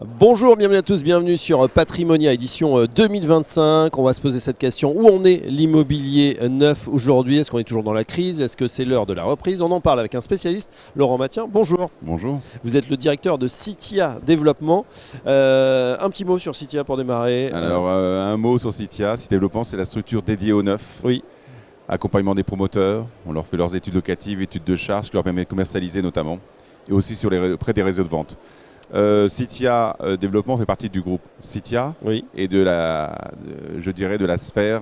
Bonjour, bienvenue à tous, bienvenue sur Patrimonia édition 2025. On va se poser cette question, où en est l'immobilier neuf aujourd'hui? Est-ce qu'on est toujours dans la crise? Est-ce que c'est l'heure de la reprise? On en parle avec un spécialiste, Laurent Mathien. Bonjour. Bonjour. Vous êtes le directeur de Citia Développement. Un petit mot sur Citia pour démarrer. Alors un mot sur Citia. Citia Développement, c'est la structure dédiée au neuf. Oui. Accompagnement des promoteurs, on leur fait leurs études locatives, études de charges, qui leur permet de commercialiser notamment, et aussi auprès des réseaux de vente. Citia Développement fait partie du groupe Citia, Oui. et je dirais de la sphère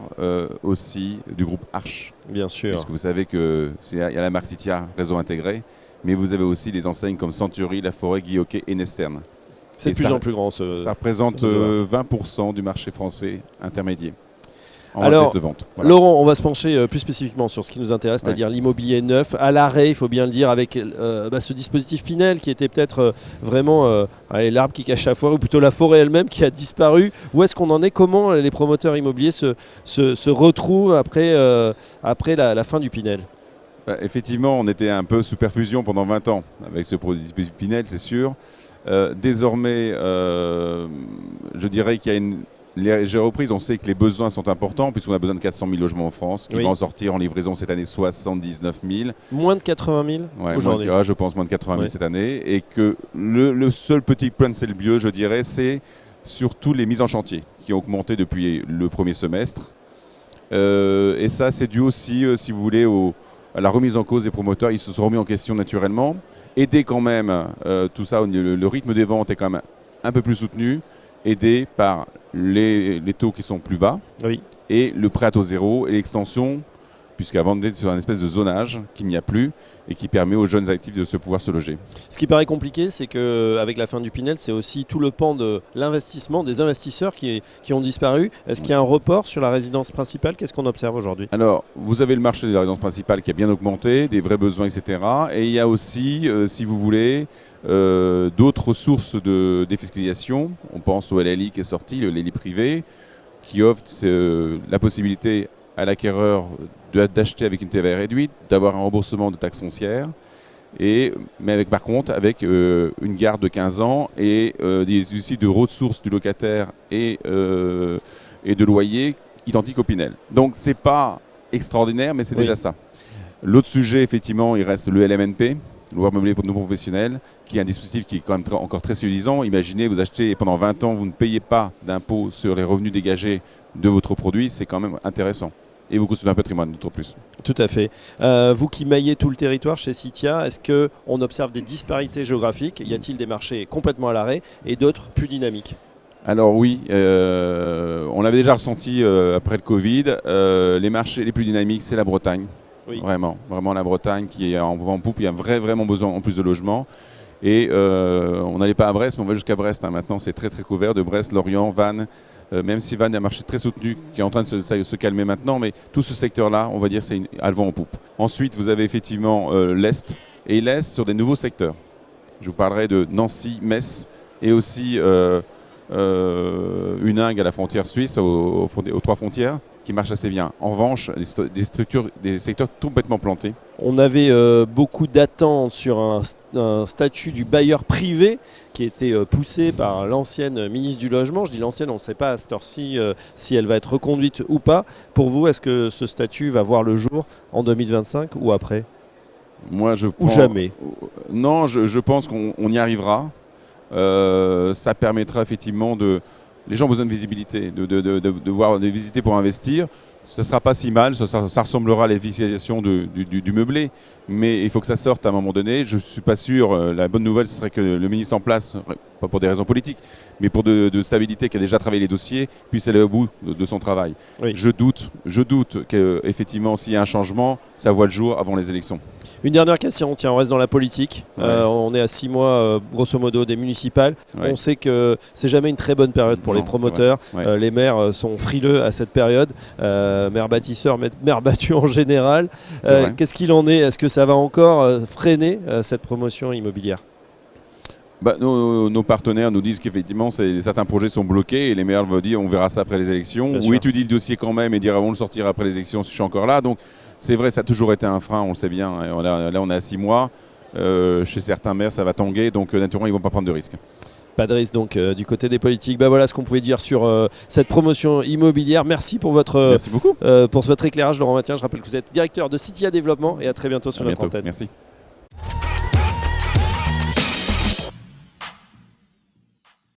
aussi du groupe Arche. Bien sûr. Puisque vous savez qu'il y a la marque Citia, réseau intégré, mais vous avez aussi des enseignes comme Century, La Forêt, Guy-Hockey et Nesterne. C'est de plus en plus grand. Ça représente 20% du marché français intermédiaire. Alors, de vente. Voilà. Laurent, on va se pencher plus spécifiquement sur ce qui nous intéresse, c'est-à-dire l'immobilier neuf, à l'arrêt, il faut bien le dire, avec ce dispositif Pinel qui était peut-être vraiment l'arbre qui cache la forêt, ou plutôt la forêt elle-même qui a disparu. Où est-ce qu'on en est? Comment les promoteurs immobiliers se retrouvent après la fin du Pinel? Effectivement, on était un peu sous perfusion pendant 20 ans avec ce dispositif Pinel, c'est sûr. Désormais, je dirais qu'il y a les reprises, on sait que les besoins sont importants, puisqu'on a besoin de 400 000 logements en France, qui vont en sortir en livraison cette année 79 000. Moins de 80 000 aujourd'hui. Je pense moins de 80 000 cette année. Et que le seul petit point de CELBIE, je dirais, c'est surtout les mises en chantier, qui ont augmenté depuis le premier semestre. Et ça, c'est dû aussi, si vous voulez, à la remise en cause des promoteurs. Ils se sont remis en question naturellement. Aider quand même, tout ça, le rythme des ventes est quand même un peu plus soutenu, aidé par les taux qui sont plus bas, et le prêt à taux zéro et l'extension, puisqu'avant on était sur un espèce de zonage qu'il n'y a plus et qui permet aux jeunes actifs de pouvoir se loger. Ce qui paraît compliqué, c'est qu'avec la fin du Pinel, c'est aussi tout le pan de l'investissement des investisseurs qui ont disparu. Est-ce qu'il y a un report sur la résidence principale? Qu'est-ce qu'on observe aujourd'hui? Alors, vous avez le marché de la résidence principale qui a bien augmenté, des vrais besoins, etc. Et il y a aussi, si vous voulez, d'autres sources de défiscalisation. On pense au LLI qui est sorti, le LLI privé, qui offre la possibilité à l'acquéreur d'acheter avec une TVA réduite, d'avoir un remboursement de taxes foncières, mais par contre avec une garde de 15 ans et des outils de ressources du locataire et de loyer identiques au Pinel. Donc c'est pas extraordinaire, mais c'est déjà ça. L'autre sujet, effectivement, il reste le LMNP, loueur meublé pour nos professionnels, qui est un dispositif qui est quand même encore très séduisant. Imaginez, vous achetez et pendant 20 ans, vous ne payez pas d'impôt sur les revenus dégagés de votre produit, c'est quand même intéressant. Et vous constituez un patrimoine, d'autant plus. Tout à fait. Vous qui maillez tout le territoire chez Citia, est-ce qu'on observe des disparités géographiques? Y a-t-il des marchés complètement à l'arrêt et d'autres plus dynamiques? Alors oui, on l'avait déjà ressenti après le Covid. Les marchés les plus dynamiques, c'est la Bretagne. Oui. Vraiment la Bretagne qui est en poupe. Il y a vraiment besoin en plus de logements. Et on n'allait pas à Brest, mais on va jusqu'à Brest. Maintenant, c'est très très couvert de Brest, Lorient, Vannes. Même si Vannes est un marché très soutenu, qui est en train de se calmer maintenant, mais tout ce secteur-là, on va dire, c'est un vent en poupe. Ensuite, vous avez effectivement l'Est, et l'Est sur des nouveaux secteurs. Je vous parlerai de Nancy, Metz, et aussi Huningue à la frontière suisse, aux trois frontières, qui marche assez bien. En revanche, des secteurs complètement plantés. On avait beaucoup d'attentes sur un statut du bailleur privé qui était poussé par l'ancienne ministre du Logement. Je dis l'ancienne, on ne sait pas à cette heure-ci si elle va être reconduite ou pas. Pour vous, est-ce que ce statut va voir le jour en 2025 ou après? Ou jamais? Non, je pense qu'on y arrivera. Ça permettra effectivement les gens ont besoin de visibilité, de visiter pour investir. Ça ne sera pas si mal, ça ressemblera à la fiscalisation du meublé, mais il faut que ça sorte à un moment donné. Je ne suis pas sûr, la bonne nouvelle, ce serait que le ministre en place, pas pour des raisons politiques, mais pour de stabilité, qui a déjà travaillé les dossiers, puisse aller au bout de son travail. Oui. Je doute qu'effectivement, s'il y a un changement, ça voit le jour avant les élections. Une dernière question, tiens, on reste dans la politique. On est à 6 mois, grosso modo, des municipales. On sait que c'est jamais une très bonne période pour les promoteurs. Les maires sont frileux à cette période. Maires bâtisseurs, maires battus en général. Qu'est-ce qu'il en est? Est-ce que ça va encore freiner cette promotion immobilière? Nos partenaires nous disent qu'effectivement certains projets sont bloqués et les maires veulent dire on verra ça après les élections, ou étudie le dossier quand même et dire on le sortira après les élections si je suis encore là. Donc c'est vrai, ça a toujours été un frein, on le sait bien. Là on est à 6 mois, chez certains maires ça va tanguer, donc naturellement ils ne vont pas prendre de risques. Pas de risque donc du côté des politiques. Voilà ce qu'on pouvait dire sur cette promotion immobilière. Merci pour Merci beaucoup. pour votre éclairage, Laurent Mathien. Je rappelle que vous êtes directeur de Citia Développement et à très bientôt sur notre antenne. Merci.